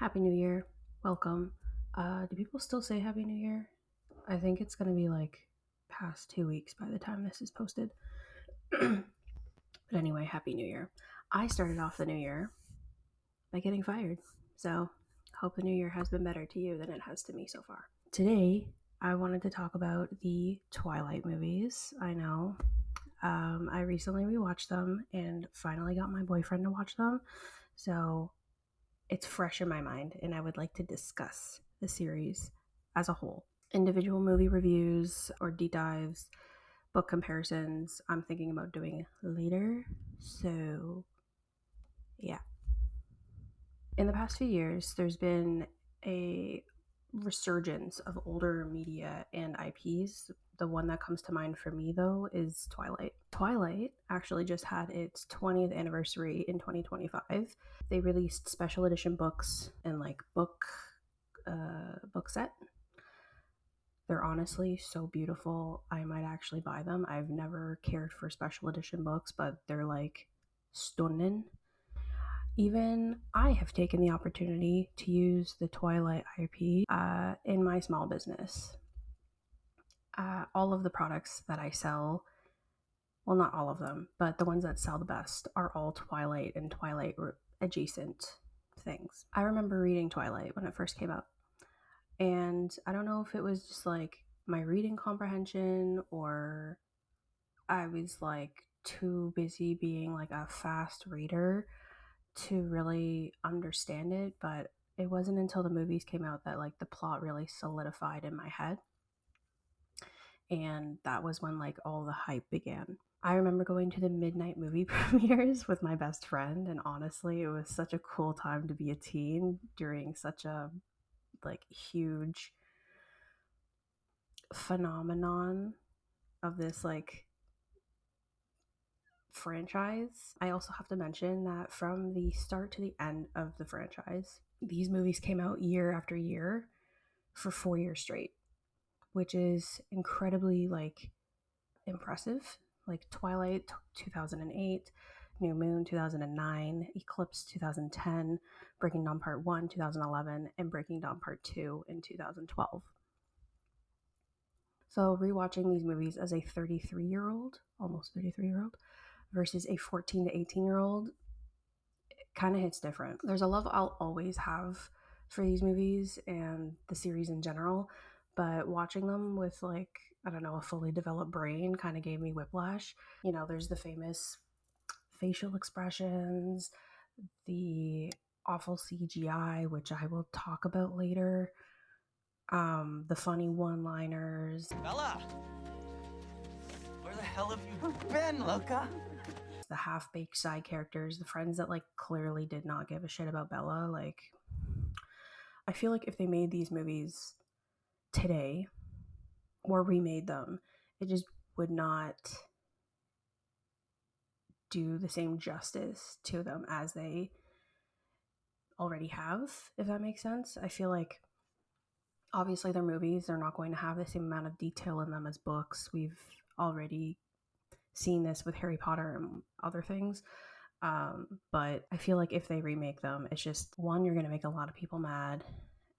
Happy New Year. Welcome. Do people still say Happy New Year? I think it's going to be like past 2 weeks by the time this is posted. But anyway, Happy New Year. I started off the new year by getting fired. So, hope the new year has been better to you than it has to me so far. Today, I wanted to talk about the Twilight movies. I know. I recently rewatched them and finally got my boyfriend to watch them. So, it's fresh in my mind, and I would like to discuss the series as a whole. Individual movie reviews or deep dives, book comparisons, I'm thinking about doing later. So, yeah. In the past few years, there's been a resurgence of older media and IPs. The one that comes to mind for me, though, is Twilight. Twilight actually just had its 20th anniversary in 2025. They released special edition books and book set. They're honestly so beautiful. I might actually buy them. I've never cared for special edition books, but they're like stunning. Even I have taken the opportunity to use the Twilight IP in my small business. All of the products that I sell, well, not all of them, but the ones that sell the best are all Twilight and Twilight adjacent things. I remember reading Twilight when it first came out, and I don't know if it was just like my reading comprehension or I was like too busy being like a fast reader to really understand it, but it wasn't until the movies came out that like the plot really solidified in my head. And that was when like all the hype began. I remember going to the midnight movie premieres with my best friend, and honestly, it was such a cool time to be a teen during such a like huge phenomenon of this like franchise. I also have to mention that from the start to the end of the franchise, these movies came out year after year for 4 years straight, which is incredibly like impressive. Like Twilight 2008, New Moon 2009, Eclipse 2010, Breaking Dawn Part 1 2011, and Breaking Dawn Part 2 in 2012. So rewatching these movies as a 33-year-old, almost 33-year-old, versus a 14 to 18-year-old kind of hits different. There's a love I'll always have for these movies and the series in general, but watching them with like, I don't know, a fully developed brain kind of gave me whiplash. There's the famous facial expressions, the awful CGI, which I will talk about later, the funny one-liners, Bella! Where the hell have you been, Luca? the half-baked side characters, the friends that like clearly did not give a shit about Bella. Like, I feel like if they made these movies today or remade them, it just would not do the same justice to them as they already have, if that makes sense. I feel like obviously they're movies, they're not going to have the same amount of detail in them as books. We've already seen this with Harry Potter and other things. But I feel like if they remake them, it's just one, you're going to make a lot of people mad,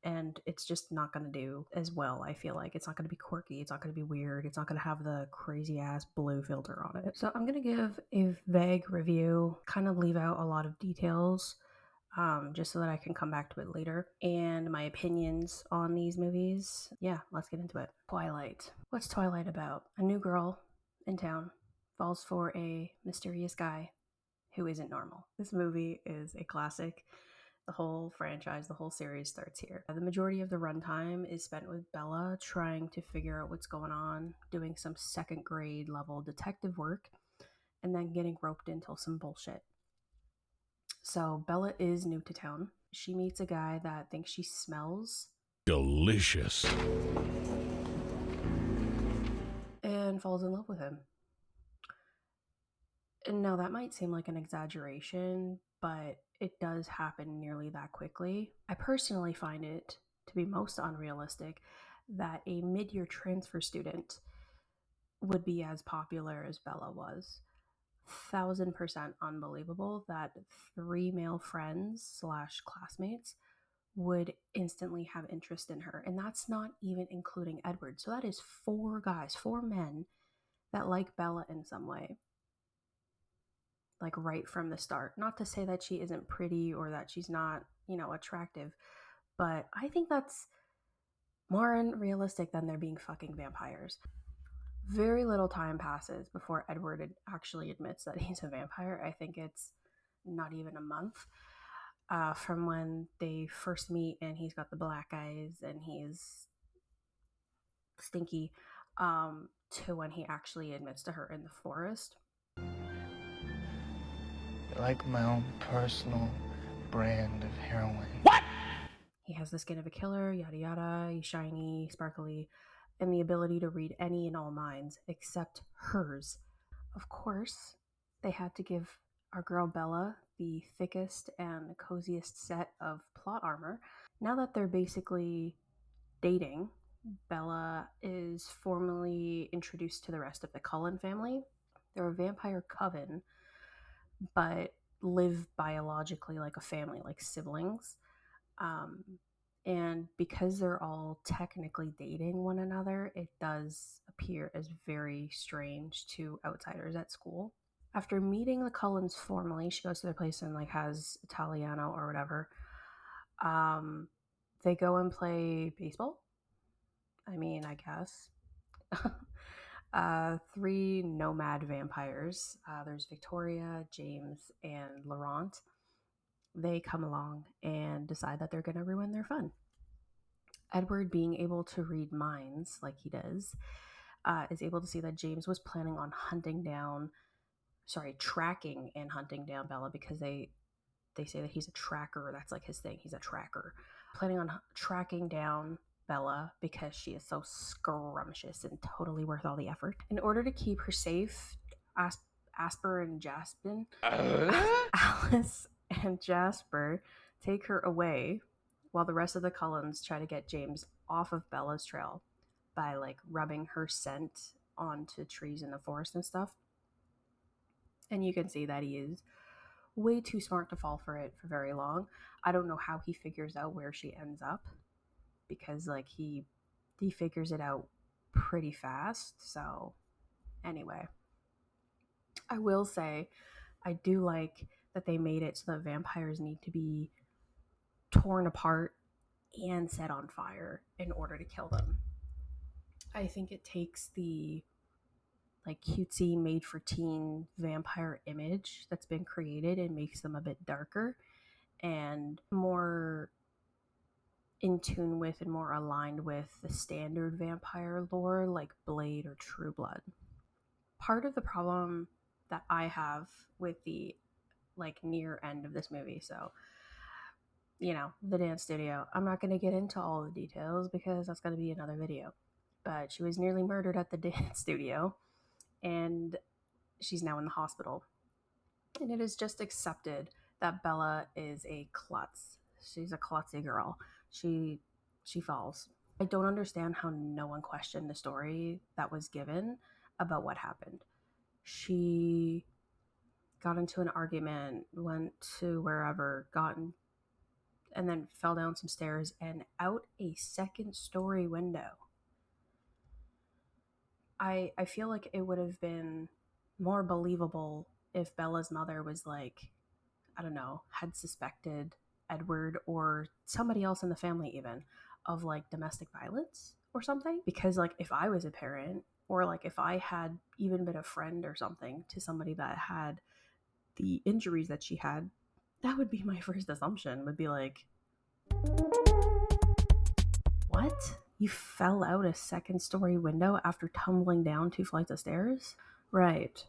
and it's just not going to do as well. I feel like it's not going to be quirky, it's not going to be weird, it's not going to have the crazy ass blue filter on it. So I'm going to give a vague review, kind of leave out a lot of details, just so that I can come back to it later. And my opinions on these movies. Yeah, let's get into it. Twilight. What's Twilight about? A new girl in town falls for a mysterious guy who isn't normal. This movie is a classic. The whole franchise, the whole series starts here. The majority of the runtime is spent with Bella trying to figure out what's going on, doing some second grade level detective work, and then getting roped into some bullshit. So Bella is new to town. She meets a guy that thinks she smells delicious and falls in love with him. And now that might seem like an exaggeration, but it does happen nearly that quickly. I personally find it to be most unrealistic that a mid-year transfer student would be as popular as Bella was. 1000% unbelievable that three male friends slash classmates would instantly have interest in her. And that's not even including Edward. So that is 4 guys, 4 men that like Bella in some way, like right from the start. Not to say that she isn't pretty or that she's not, attractive, but I think that's more unrealistic than there being fucking vampires. Very little time passes before Edward actually admits that he's a vampire. I think it's not even a month from when they first meet and he's got the black eyes and he's stinky, to when he actually admits to her in the forest. You're like my own personal brand of heroin. What? He has the skin of a killer, yada yada, he's shiny, sparkly, and the ability to read any and all minds except hers. Of course, they had to give our girl Bella the thickest and coziest set of plot armor. Now that they're basically dating, Bella is formally introduced to the rest of the Cullen family. They're a vampire coven, but live biologically like a family, like siblings. Um, and because they're all technically dating one another, it does appear as very strange to outsiders at school. After meeting the Cullens formally, she goes to their place and like has Italiano or whatever. Um, they go and play baseball. I mean, I guess. 3 nomad vampires. There's Victoria, James, and Laurent. They come along and decide that they're going to ruin their fun. Edward, being able to read minds like he does, is able to see that James was planning on tracking and hunting down Bella, because they say that he's a tracker. That's like his thing. He's a tracker. Planning on tracking down Bella because she is so scrumptious and totally worth all the effort. In order to keep her safe, Asper and Jasper, Alice and Jasper take her away while the rest of the Cullens try to get James off of Bella's trail by like rubbing her scent onto trees in the forest and stuff. And you can see that he is way too smart to fall for it for very long. I don't know how he figures out where she ends up, because like he figures it out pretty fast. So anyway, I will say I do like that they made it so that vampires need to be torn apart and set on fire in order to kill them. I think it takes the like cutesy made for teen vampire image that's been created and makes them a bit darker and more in tune with and more aligned with the standard vampire lore like Blade or True Blood. Part of the problem that I have with the like near end of this movie, so the dance studio, I'm not going to get into all the details because that's going to be another video, but she was nearly murdered at the dance studio and she's now in the hospital. And it is just accepted that Bella is a klutz. She's a klutzy girl. She falls. I don't understand how no one questioned the story that was given about what happened. She got into an argument, went to wherever, and then fell down some stairs and out a second-story window. I feel like it would have been more believable if Bella's mother was like, I don't know, had suspected Edward or somebody else in the family even of like domestic violence or something. Because like if I was a parent, or like if I had even been a friend or something to somebody that had the injuries that she had, that would be my first assumption, would be like, what? You fell out a second-story window after tumbling down 2 flights of stairs? Right.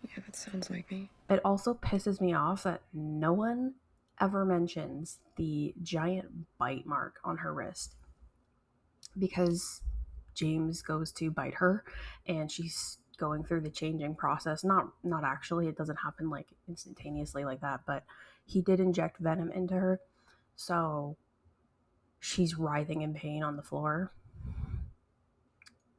Yeah, that sounds like me. It also pisses me off that no one ever mentions the giant bite mark on her wrist, because James goes to bite her and she's going through the changing process. Not actually, it doesn't happen like instantaneously like that, but he did inject venom into her. So she's writhing in pain on the floor.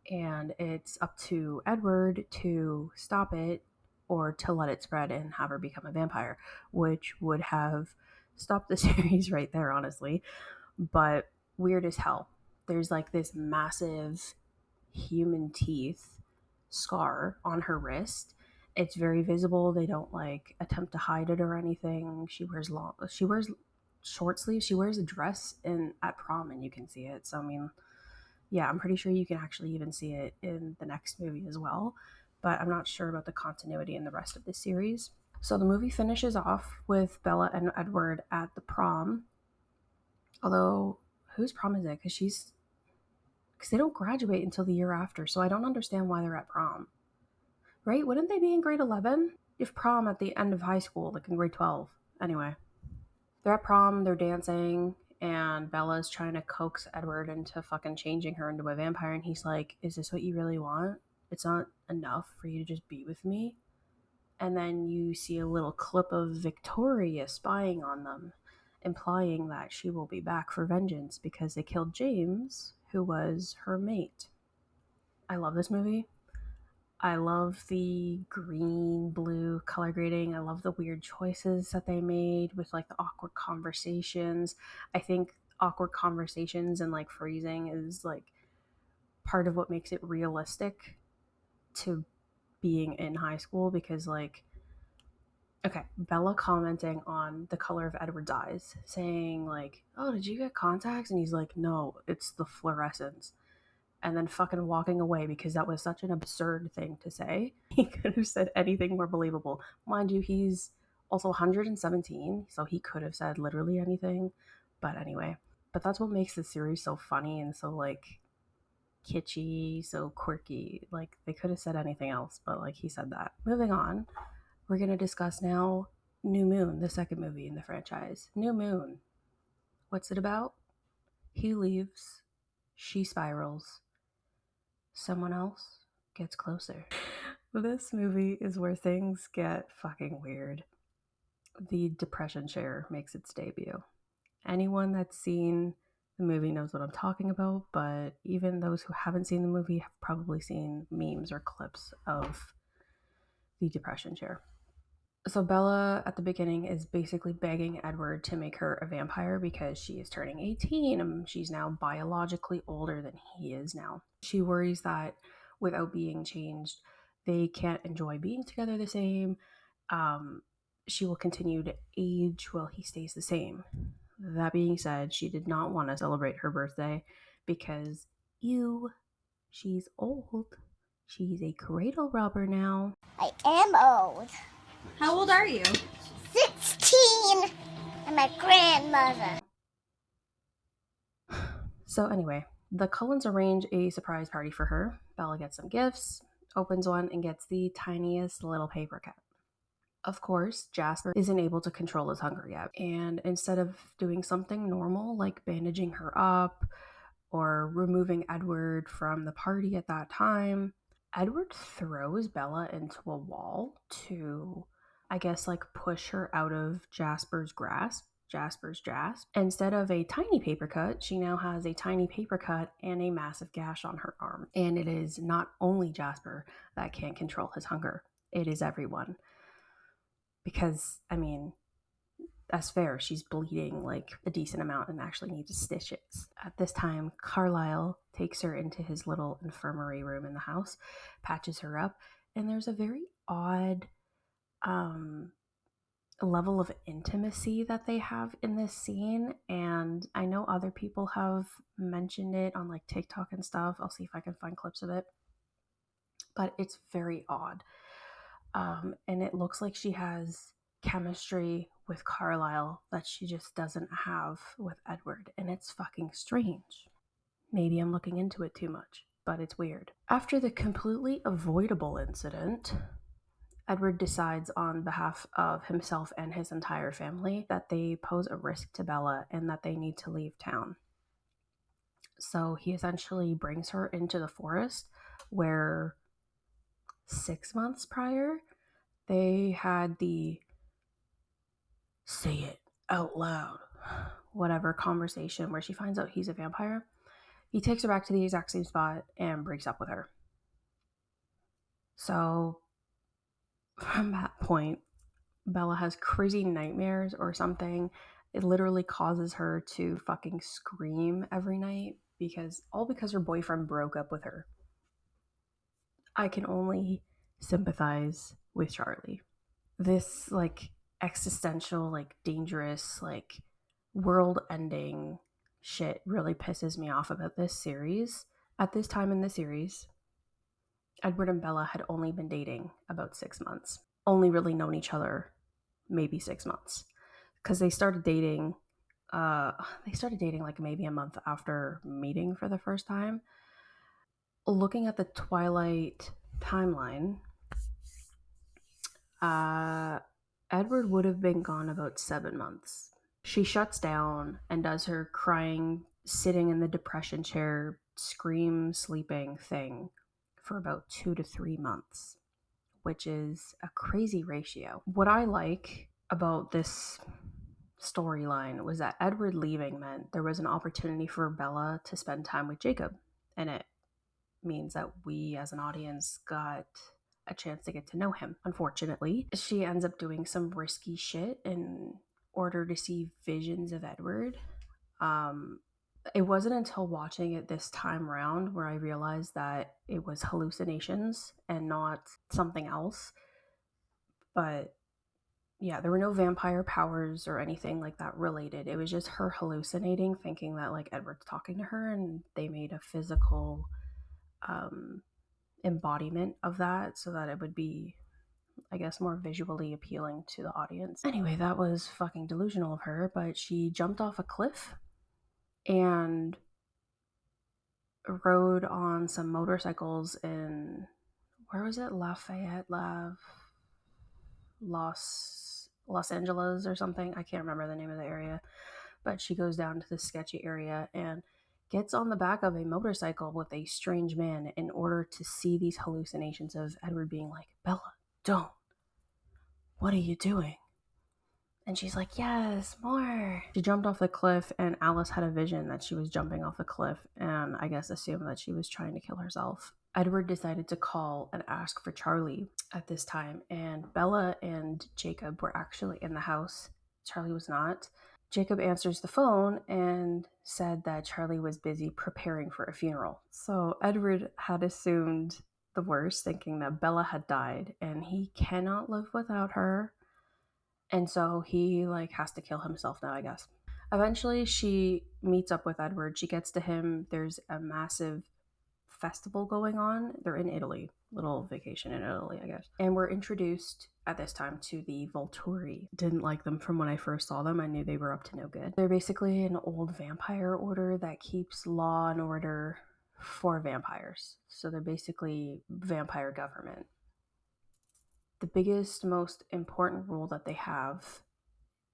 And it's up to Edward to stop it or to let it spread and have her become a vampire, which would have stop the series right there, honestly. But weird as hell. There's like this massive human teeth scar on her wrist. It's very visible. They don't like attempt to hide it or anything. She wears short sleeves. She wears a dress in at prom and you can see it. So I mean, yeah, I'm pretty sure you can actually even see it in the next movie as well. But I'm not sure about the continuity in the rest of the series. So the movie finishes off with Bella and Edward at the prom. Although, whose prom is it? Because they don't graduate until the year after, so I don't understand why they're at prom. Right? Wouldn't they be in grade 11? If prom at the end of high school, like in grade 12. Anyway, they're at prom, they're dancing, and Bella's trying to coax Edward into fucking changing her into a vampire, and he's like, is this what you really want? It's not enough for you to just be with me? And then you see a little clip of Victoria spying on them, implying that she will be back for vengeance because they killed James, who was her mate. I love this movie. I love the green, blue color grading. I love the weird choices that they made with like the awkward conversations. I think awkward conversations and like freezing is like part of what makes it realistic to being in high school because like okay, Bella commenting on the color of Edward's eyes, saying like, "Oh, did you get contacts?" And he's like, "No, it's the fluorescence." And then fucking walking away because that was such an absurd thing to say. He could have said anything more believable. Mind you, he's also 117, so he could have said literally anything. But anyway, but that's what makes the series so funny and so like kitschy, so quirky. Like they could have said anything else, but like he said that. Moving on, we're going to discuss now New Moon, the second movie in the franchise. New Moon. What's it about? He leaves, she spirals, someone else gets closer. This movie is where things get fucking weird. The depression chair makes its debut. Anyone that's seen the movie knows what I'm talking about, but even those who haven't seen the movie have probably seen memes or clips of the depression chair. So Bella at the beginning is basically begging Edward to make her a vampire because she is turning 18 and she's now biologically older than he is now. She worries that without being changed, they can't enjoy being together the same. She will continue to age while he stays the same. That being said, she did not want to celebrate her birthday because, she's old. She's a cradle robber now. I am old. How old are you? 16! I'm my grandmother. So anyway, the Cullens arrange a surprise party for her. Bella gets some gifts, opens one, and gets the tiniest little paper cut. Of course, Jasper isn't able to control his hunger yet, and instead of doing something normal like bandaging her up or removing Edward from the party at that time, Edward throws Bella into a wall to, I guess, like push her out of Jasper's grasp. Instead of a tiny paper cut, she now has a tiny paper cut and a massive gash on her arm. And it is not only Jasper that can't control his hunger, it is everyone. Because, I mean, that's fair. She's bleeding like a decent amount and actually needs stitches. At this time, Carlisle takes her into his little infirmary room in the house, patches her up, and there's a very odd level of intimacy that they have in this scene. And I know other people have mentioned it on like TikTok and stuff. I'll see if I can find clips of it. But it's very odd. And it looks like she has chemistry with Carlisle that she just doesn't have with Edward, and it's fucking strange. Maybe I'm looking into it too much, but it's weird. After the completely avoidable incident, Edward decides on behalf of himself and his entire family that they pose a risk to Bella and that they need to leave town. So he essentially brings her into the forest where 6 months prior, they had the say it out loud, whatever conversation where she finds out he's a vampire. He takes her back to the exact same spot and breaks up with her. So from that point, Bella has crazy nightmares or something It literally causes her to fucking scream every night because her boyfriend broke up with her. I can only sympathize with Charlie. This like existential, like dangerous, like world ending shit really pisses me off about this series. At this time in the series, Edward and Bella had only been dating about 6 months, only really known each other maybe 6 months, because they started dating like maybe a month after meeting for the first time. Looking at the Twilight timeline, Edward would have been gone about 7 months. She shuts down and does her crying, sitting in the depression chair, scream, sleeping thing for about 2 to 3 months, which is a crazy ratio. What I like about this storyline was that Edward leaving meant there was an opportunity for Bella to spend time with Jacob, and it means that we as an audience got a chance to get to know him. Unfortunately, she ends up doing some risky shit in order to see visions of Edward. It wasn't until watching it this time around where I realized that it was hallucinations and not something else. But yeah, there were no vampire powers or anything like that related. It was just her hallucinating, thinking that like Edward's talking to her, and they made a physical embodiment of that so that it would be, I guess, more visually appealing to the audience. Anyway, that was fucking delusional of her, but she jumped off a cliff and rode on some motorcycles in, where was it? Los Angeles or something. I can't remember the name of the area, but she goes down to the sketchy area and gets on the back of a motorcycle with a strange man in order to see these hallucinations of Edward being like, Bella, don't. What are you doing? And she's like, yes, more. She jumped off the cliff, and Alice had a vision that she was jumping off the cliff and I guess assumed that she was trying to kill herself. Edward decided to call and ask for Charlie at this time, and Bella and Jacob were actually in the house. Charlie was not. Jacob answers the phone and said that Charlie was busy preparing for a funeral. So Edward had assumed the worst, thinking that Bella had died and he cannot live without her. And so he like has to kill himself now, I guess. Eventually she meets up with Edward. She gets to him. There's a massive festival going on. They're in Italy, little vacation in Italy, I guess. And we're introduced at this time to the Volturi. Didn't like them from when I first saw them. I knew they were up to no good. They're basically an old vampire order that keeps law and order for vampires. So they're basically vampire government. The biggest, most important rule that they have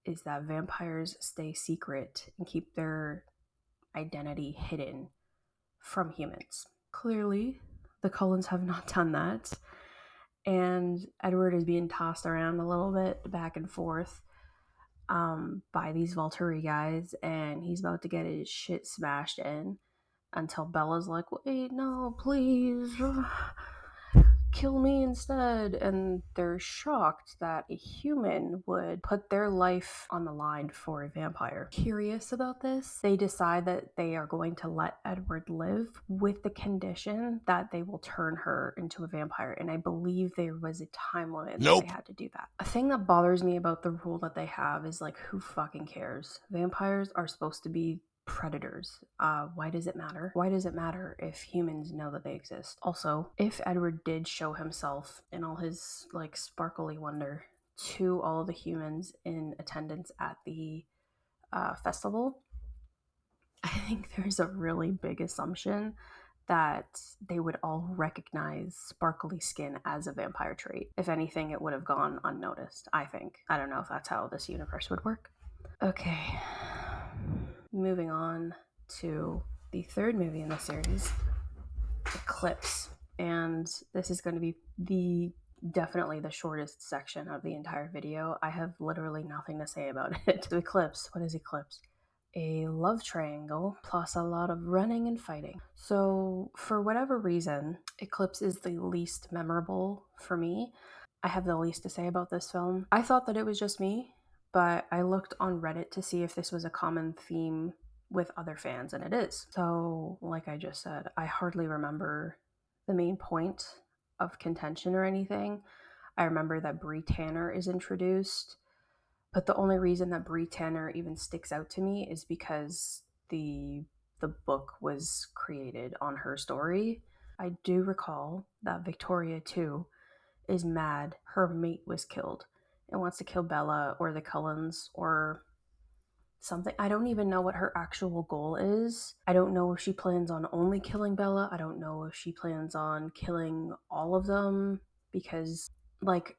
is that vampires stay secret and keep their identity hidden from humans. Clearly, the Cullens have not done that, and Edward is being tossed around a little bit back and forth by these Volturi guys, and he's about to get his shit smashed in until Bella's like, wait, no, please, kill me instead. And they're shocked that a human would put their life on the line for a vampire. Curious about this, they decide that they are going to let Edward live with the condition that they will turn her into a vampire. And I believe there was a time limit that they had to do that. A thing that bothers me about the rule that they have is like, who fucking cares? Vampires are supposed to be predators. Why does it matter? Why does it matter if humans know that they exist? Also, if Edward did show himself in all his like sparkly wonder to all the humans in attendance at the festival, I think there's a really big assumption that they would all recognize sparkly skin as a vampire trait. If anything, it would have gone unnoticed, I think. I don't know if that's how this universe would work. Okay. Moving on to the third movie in the series, Eclipse. And this is going to be definitely the shortest section of the entire video. I have literally nothing to say about it. So Eclipse, what is Eclipse? A love triangle plus a lot of running and fighting. So for whatever reason, Eclipse is the least memorable for me. I have the least to say about this film. I thought that it was just me, but I looked on Reddit to see if this was a common theme with other fans, and it is. So, like I just said, I hardly remember the main point of contention or anything. I remember that Brie Tanner is introduced, but the only reason that Brie Tanner even sticks out to me is because the book was created on her story. I do recall that Victoria too is mad her mate was killed and wants to kill Bella or the Cullens or something. I don't even know what her actual goal is. I don't know if she plans on only killing Bella. I don't know if she plans on killing all of them because, like,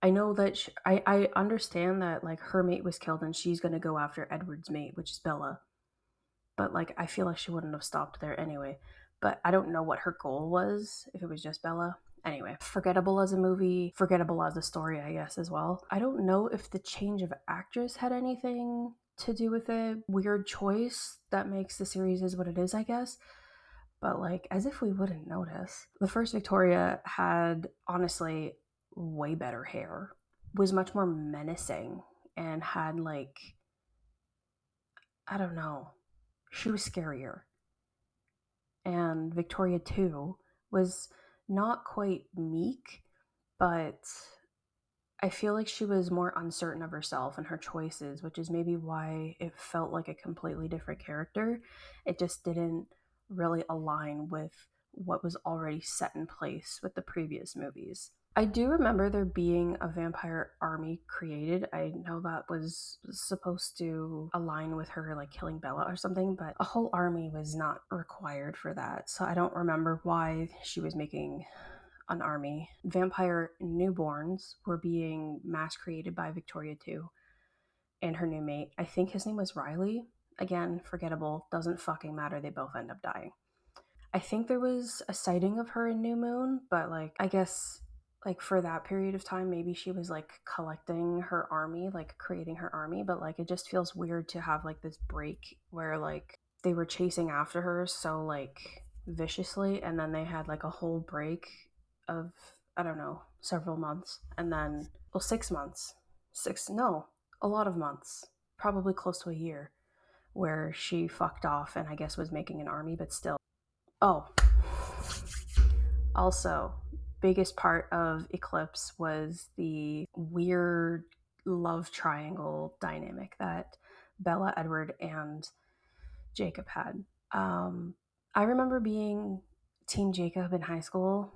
I know that I understand that like her mate was killed and she's gonna go after Edward's mate, which is Bella. But like I feel like she wouldn't have stopped there anyway. But I don't know what her goal was if it was just Bella. Anyway, forgettable as a movie, forgettable as a story, I guess, as well. I don't know if the change of actress had anything to do with it. Weird choice that makes the series is what it is, I guess. But like, as if we wouldn't notice. The first Victoria had, honestly, way better hair, was much more menacing, and had like, I don't know, she was scarier. And Victoria too was not quite meek, but I feel like she was more uncertain of herself and her choices, which is maybe why it felt like a completely different character. It just didn't really align with what was already set in place with the previous movies. I do remember there being a vampire army created. I know that was supposed to align with her like killing Bella or something, but a whole army was not required for that. So I don't remember why she was making an army. Vampire newborns were being mass created by Victoria too and her new mate. I think his name was Riley. Again, forgettable, doesn't fucking matter. They both end up dying. I think there was a sighting of her in New Moon, but like I guess like for that period of time maybe she was like collecting her army, like creating her army, but like it just feels weird to have like this break where like they were chasing after her so like viciously and then they had like a whole break of I don't know, several months and then well 6 months. A lot of months, probably close to a year where she fucked off and I guess was making an army but still. Oh, also, biggest part of Eclipse was the weird love triangle dynamic that Bella, Edward, and Jacob had. Um, I remember being Team Jacob in high school.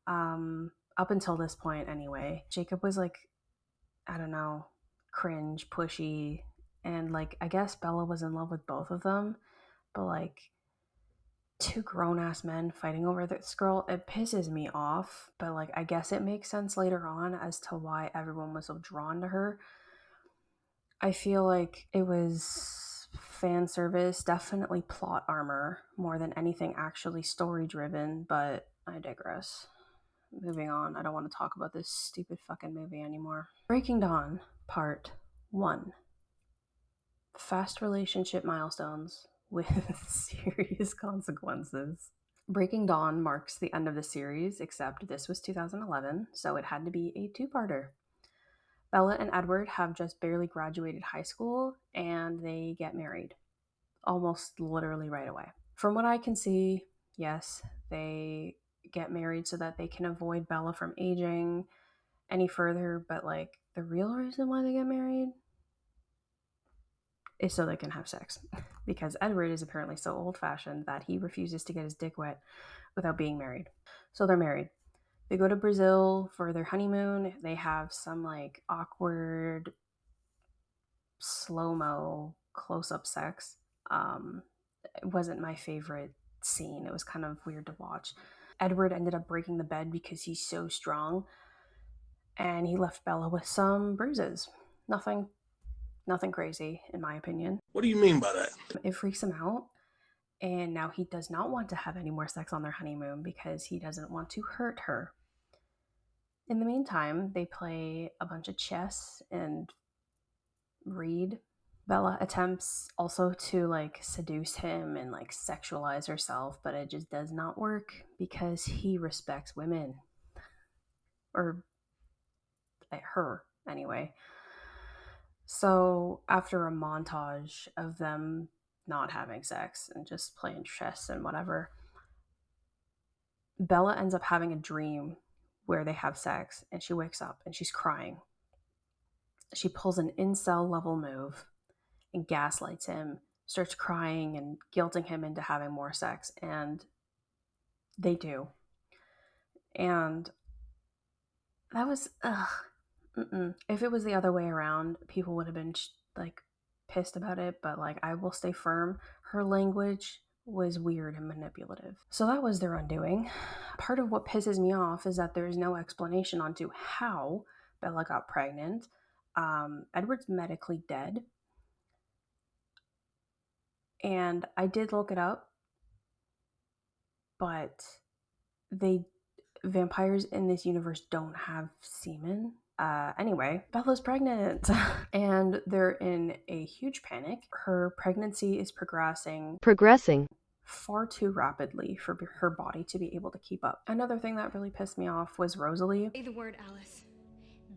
Up until this point, anyway. Jacob was like, I don't know, cringe, pushy, and like, I guess Bella was in love with both of them, but like, two grown ass men fighting over this girl, it pisses me off. But like, I guess it makes sense later on as to why everyone was so drawn to her. I feel like it was fan service, definitely plot armor more than anything actually story driven, but I digress. Moving on, I don't want to talk about this stupid fucking movie anymore. Breaking Dawn, Part 1. Fast relationship milestones with serious consequences. Breaking Dawn marks the end of the series, except this was 2011, so it had to be a two-parter. Bella and Edward have just barely graduated high school, and they get married. Almost literally right away. From what I can see, yes, they get married so that they can avoid Bella from aging any further, but like, the real reason why they get married is so they can have sex. Because Edward is apparently so old-fashioned that he refuses to get his dick wet without being married. So they're married. They go to Brazil for their honeymoon. They have some like awkward slow-mo close-up sex. It wasn't my favorite scene. It was kind of weird to watch. Edward ended up breaking the bed because he's so strong, and he left Bella with some bruises. Nothing crazy, in my opinion. What do you mean by that? It freaks him out, and now he does not want to have any more sex on their honeymoon because he doesn't want to hurt her. In the meantime, they play a bunch of chess and read. Bella attempts also to like seduce him and like sexualize herself, but it just does not work because he respects women. Or her, anyway. So, after a montage of them not having sex and just playing chess and whatever, Bella ends up having a dream where they have sex and she wakes up and she's crying. She pulls an incel level move and gaslights him, starts crying and guilting him into having more sex, and they do. And that was, ugh. Mm-mm. If it was the other way around, people would have been like pissed about it, but like I will stay firm. Her language was weird and manipulative. So that was their undoing. Part of what pisses me off is that there is no explanation onto how Bella got pregnant. Edward's medically dead. And I did look it up, but they vampires in this universe don't have semen. Anyway, Bella's pregnant and they're in a huge panic. Her pregnancy is progressing far too rapidly for her body to be able to keep up. Another thing that really pissed me off was Rosalie. Say the word, Alice.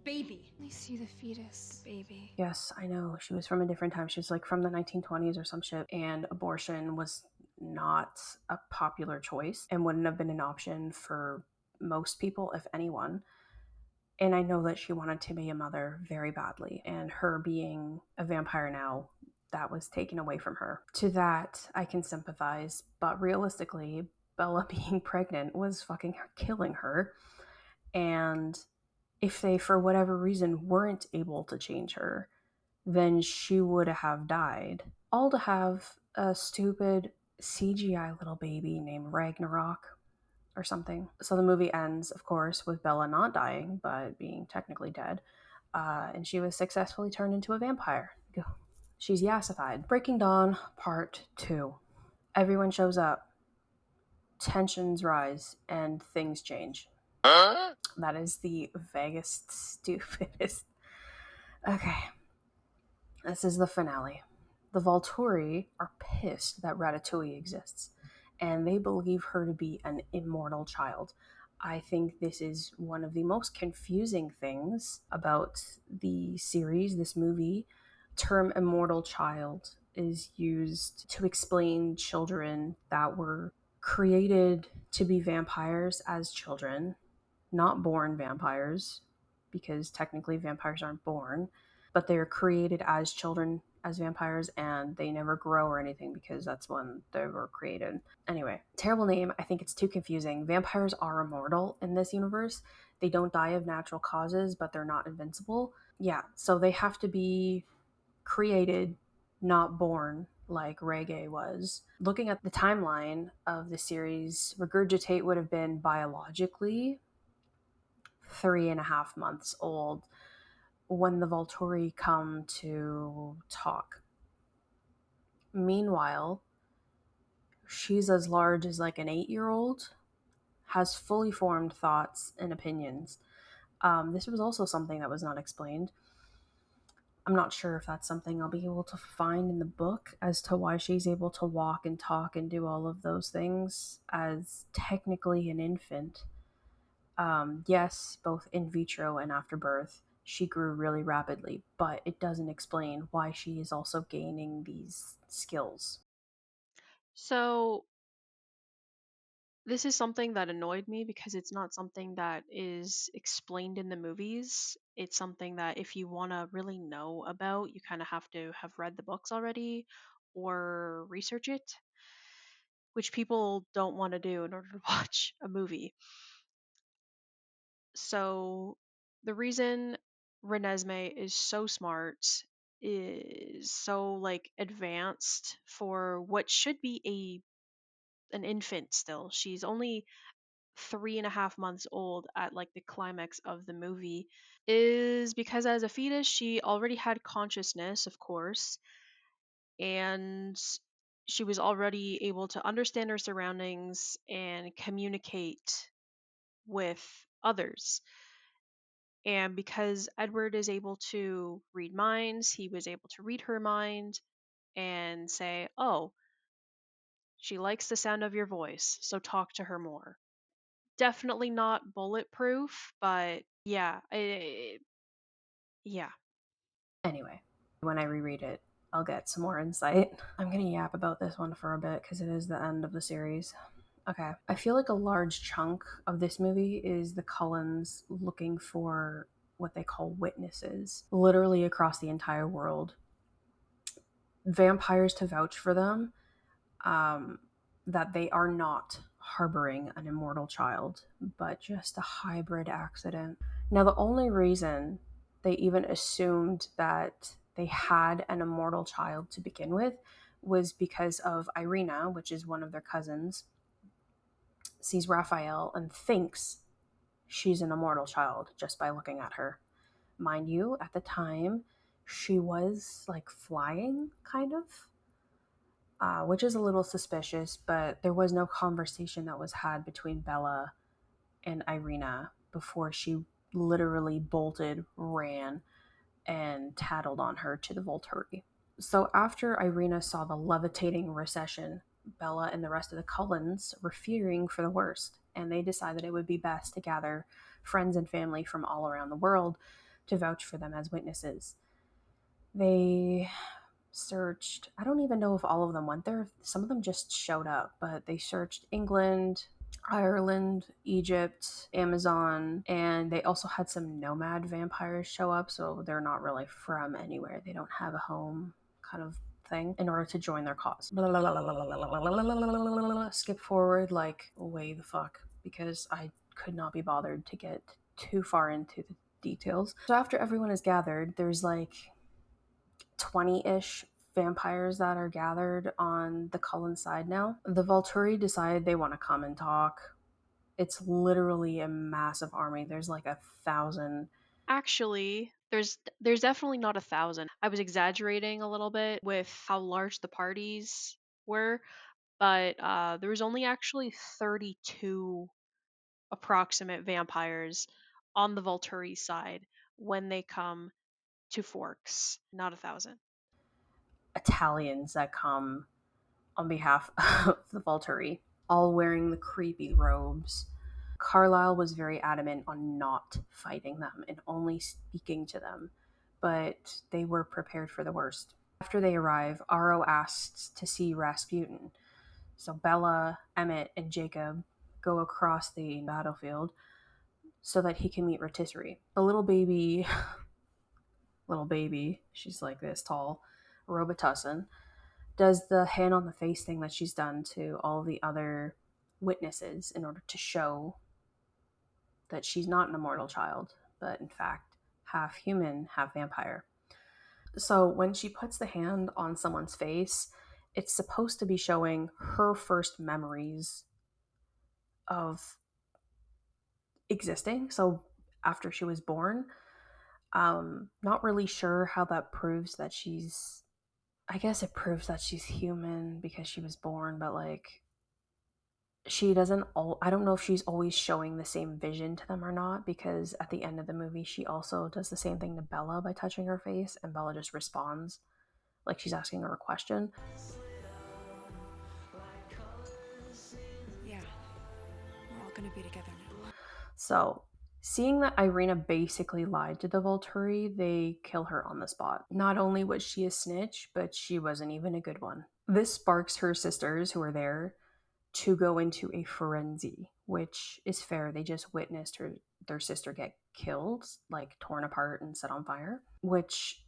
Baby. I see the fetus. Baby. Yes, I know. She was from a different time. She was like from the 1920s or some shit, and abortion was not a popular choice and wouldn't have been an option for most people, if anyone. And I know that she wanted to be a mother very badly, and her being a vampire now, that was taken away from her. To that, I can sympathize, but realistically, Bella being pregnant was fucking killing her. And if they, for whatever reason, weren't able to change her, then she would have died. All to have a stupid CGI little baby named Ragnarok or something. So the movie ends, of course, with Bella not dying, but being technically dead. And she was successfully turned into a vampire. She's yassified. Breaking Dawn, Part 2. Everyone shows up, tensions rise, and things change. That is the vaguest, stupidest. Okay, this is the finale. The Volturi are pissed that Ratatouille exists, and they believe her to be an immortal child. I think this is one of the most confusing things about the series, this movie. Term immortal child is used to explain children that were created to be vampires as children, not born vampires, because technically vampires aren't born, but they are created as children as vampires and they never grow or anything because that's when they were created. Anyway, terrible name. I think it's too confusing. Vampires are immortal in this universe. They don't die of natural causes, but they're not invincible. Yeah, so they have to be created, not born, like Reggae was. Looking at the timeline of the series, Regurgitate would have been biologically 3.5 months old when the Volturi come to talk. Meanwhile, she's as large as like an 8-year-old, has fully formed thoughts and opinions. This was also something that was not explained. I'm not sure if that's something I'll be able to find in the book as to why she's able to walk and talk and do all of those things as technically an infant. Yes, both in vitro and after birth, she grew really rapidly, but it doesn't explain why she is also gaining these skills. So this is something that annoyed me because it's not something that is explained in the movies. It's something that if you want to really know about, you kind of have to have read the books already or research it, which people don't want to do in order to watch a movie. So the reason Renesmee is so smart, is so like advanced for what should be an infant still. She's only 3.5 months old at like the climax of the movie, is because as a fetus she already had consciousness, of course, and she was already able to understand her surroundings and communicate with others. And because Edward is able to read minds, he was able to read her mind and say, oh, she likes the sound of your voice, so talk to her more. Definitely not bulletproof, but yeah, yeah. Anyway, When I reread it, I'll get some more insight. I'm gonna yap about this one for a bit because it is the end of the series. Okay. I feel like a large chunk of this movie is the Cullens looking for what they call witnesses, literally across the entire world. Vampires to vouch for them, that they are not harboring an immortal child, but just a hybrid accident. Now, the only reason they even assumed that they had an immortal child to begin with was because of Irina, which is one of their cousins, sees Raphael and thinks she's an immortal child just by looking at her. Mind you, at the time, she was like flying, kind of, which is a little suspicious, but there was no conversation that was had between Bella and Irina before she literally bolted, ran, and tattled on her to the Volturi. So after Irina saw the levitating recession, Bella and the rest of the Cullens were fearing for the worst, and they decided it would be best to gather friends and family from all around the world to vouch for them as witnesses. They searched, I don't even know if all of them went there. Some of them just showed up, but they searched England, Ireland, Egypt, Amazon, and they also had some nomad vampires show up, so they're not really from anywhere. They don't have a home kind of thing in order to join their cause. Skip forward like way the fuck because I could not be bothered to get too far into the details. So after everyone is gathered, there's like 20-ish vampires that are gathered on the Cullen side now. The Volturi decide they want to come and talk. It's literally a massive army. There's like 1,000. Actually, there's definitely not 1,000. I was exaggerating a little bit with how large the parties were, but there was only actually 32 approximate vampires on the Volturi side when they come to Forks, not 1,000. Italians that come on behalf of the Volturi, all wearing the creepy robes. Carlisle was very adamant on not fighting them and only speaking to them, but they were prepared for the worst. After they arrive, Aro asks to see Rasputin. So Bella, Emmett, and Jacob go across the battlefield so that he can meet Rotisserie. The little baby, she's like this tall, Robitussin, does the hand on the face thing that she's done to all the other witnesses in order to show that she's not an immortal child, but in fact, half human, half vampire. So when she puts the hand on someone's face, it's supposed to be showing her first memories of existing. So after she was born, not really sure how that proves that she's, I guess it proves that she's human because she was born, but like she doesn't I don't know if she's always showing the same vision to them or not, because at the end of the movie she also does the same thing to Bella by touching her face, and Bella just responds like she's asking her a question. Yeah, we're all gonna be together now. So seeing that Irina basically lied to the Volturi, they kill her on the spot. Not only was she a snitch, but she wasn't even a good one. This sparks her sisters who are there to go into a frenzy, which is fair. They just witnessed their sister get killed, like torn apart and set on fire, which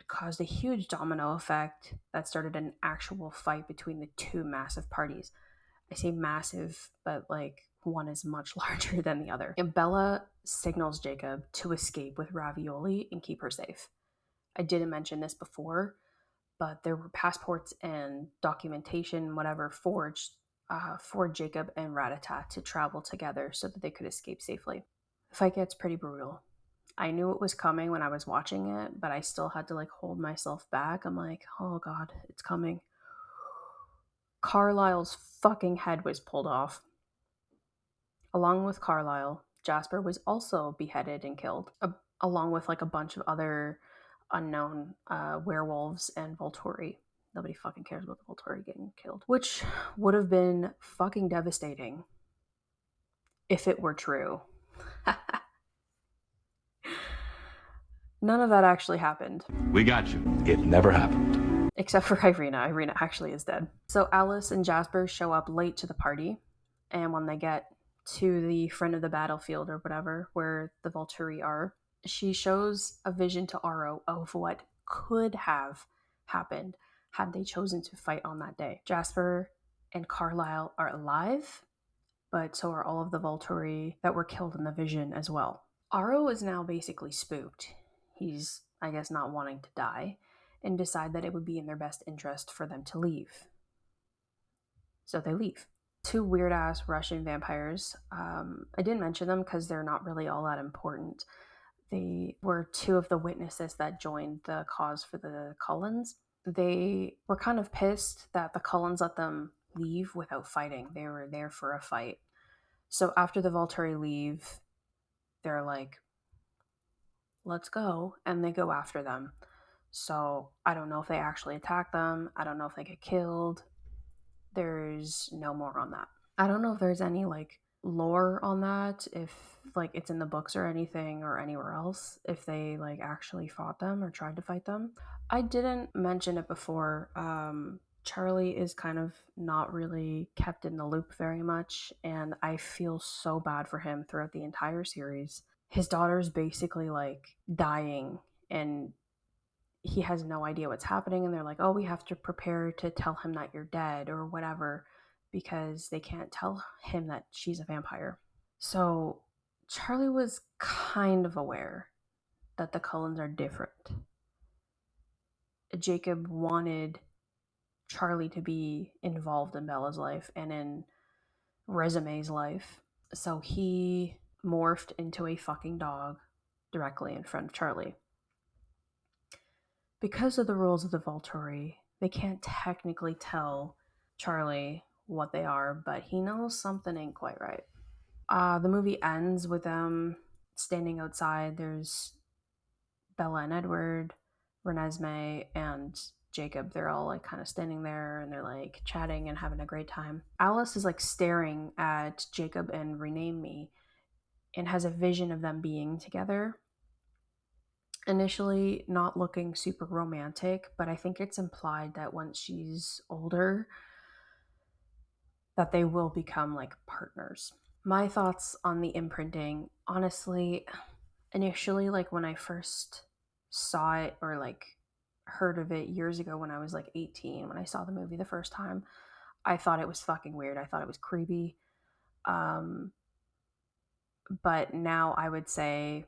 caused a huge domino effect that started an actual fight between the two massive parties. I say massive, but like one is much larger than the other. And Bella signals Jacob to escape with Ravioli and keep her safe. I didn't mention this before, but there were passports and documentation, whatever, forged for Jacob and Ratata to travel together so that they could escape safely. The fight gets pretty brutal. I knew it was coming when I was watching it, but I still had to like hold myself back. I'm like, oh god, it's coming. Carlisle's fucking head was pulled off. Along with Carlisle, Jasper was also beheaded and killed, along with like a bunch of other unknown werewolves and Volturi. Nobody fucking cares about the Volturi getting killed, which would have been fucking devastating if it were true. None of that actually happened. We got you. It never happened. Except for Irina. Irina actually is dead. So Alice and Jasper show up late to the party, and when they get to the front of the battlefield or whatever, where the Volturi are, she shows a vision to Aro of what could have happened had they chosen to fight on that day. Jasper and Carlisle are alive, but so are all of the Volturi that were killed in the vision as well. Aro is now basically spooked. He's, I guess, not wanting to die, and decide that it would be in their best interest for them to leave. So they leave. Two weird ass Russian vampires. I didn't mention them because they're not really all that important. They were two of the witnesses that joined the cause for the Cullens. They were kind of pissed that the Cullens let them leave without fighting. They were there for a fight. So after the Volturi leave, they're like, let's go. And they go after them. So I don't know if they actually attack them. I don't know if they get killed. There's no more on that. I don't know if there's any like lore on that, if like it's in the books or anything or anywhere else, if they like actually fought them or tried to fight them. I didn't mention it before. Charlie is kind of not really kept in the loop very much, and I feel so bad for him throughout the entire series. His daughter's basically like dying, and he has no idea what's happening, and they're like, oh, we have to prepare to tell him that you're dead or whatever, because they can't tell him that she's a vampire. So Charlie was kind of aware that the Cullens are different. Jacob wanted Charlie to be involved in Bella's life and in Resume's life, so he morphed into a fucking dog directly in front of Charlie. Because of the rules of the Volturi, they can't technically tell Charlie what they are, but he knows something ain't quite right. The movie ends with them standing outside. There's Bella and Edward, Renesmee, and Jacob. They're all like kind of standing there and they're like chatting and having a great time. Alice is like staring at Jacob and Rename Me and has a vision of them being together. Initially not looking super romantic, but I think it's implied that once she's older that they will become like partners. My thoughts on the imprinting, honestly, initially like when I first saw it or like heard of it years ago when I was like 18, when I saw the movie the first time, I thought it was fucking weird. I thought it was creepy. But now I would say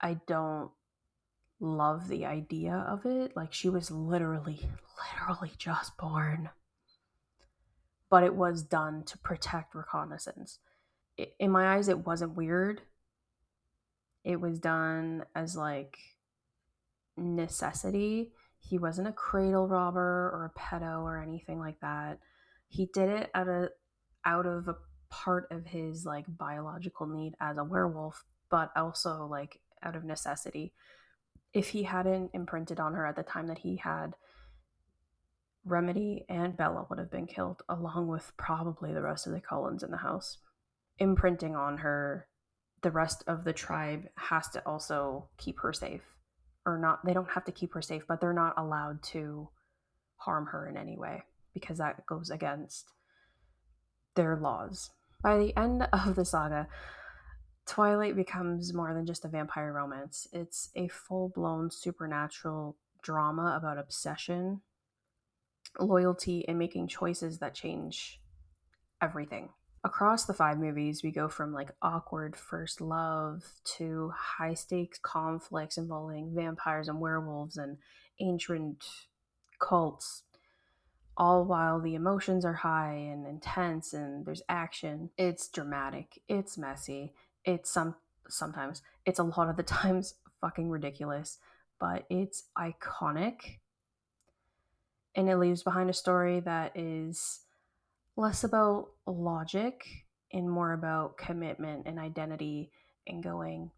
I don't love the idea of it. Like she was literally just born. But it was done to protect reconnaissance. In my eyes, it wasn't weird. It was done as like necessity. He wasn't a cradle robber or a pedo or anything like that. He did it out of a part of his like biological need as a werewolf, but also like out of necessity. If he hadn't imprinted on her at the time that he had, Remedy and Bella would have been killed, along with probably the rest of the Cullens in the house. Imprinting on her, the rest of the tribe has to also keep her safe. Or not, they don't have to keep her safe, but they're not allowed to harm her in any way because that goes against their laws. By the end of the saga, Twilight becomes more than just a vampire romance. It's a full-blown supernatural drama about obsession, loyalty, and making choices that change everything. Across the 5 movies, we go from like awkward first love to high stakes conflicts involving vampires and werewolves and ancient cults, all while the emotions are high and intense and there's action. It's dramatic, it's messy, it's sometimes, it's a lot of the times fucking ridiculous, but it's iconic. And it leaves behind a story that is less about logic and more about commitment and identity and going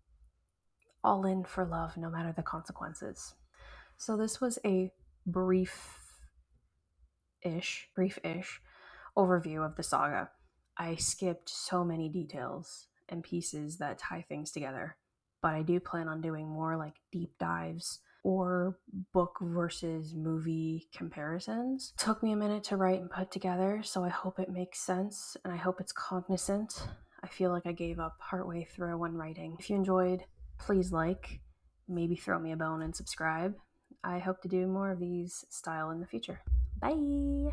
all in for love no matter the consequences. So this was a brief-ish overview of the saga. I skipped so many details and pieces that tie things together. but I do plan on doing more like deep dives or book versus movie comparisons. It took me a minute to write and put together, so I hope it makes sense and I hope it's cognizant. I feel like I gave up partway through when writing. If you enjoyed, please like, maybe throw me a bone and subscribe. I hope to do more of these style in the future. Bye!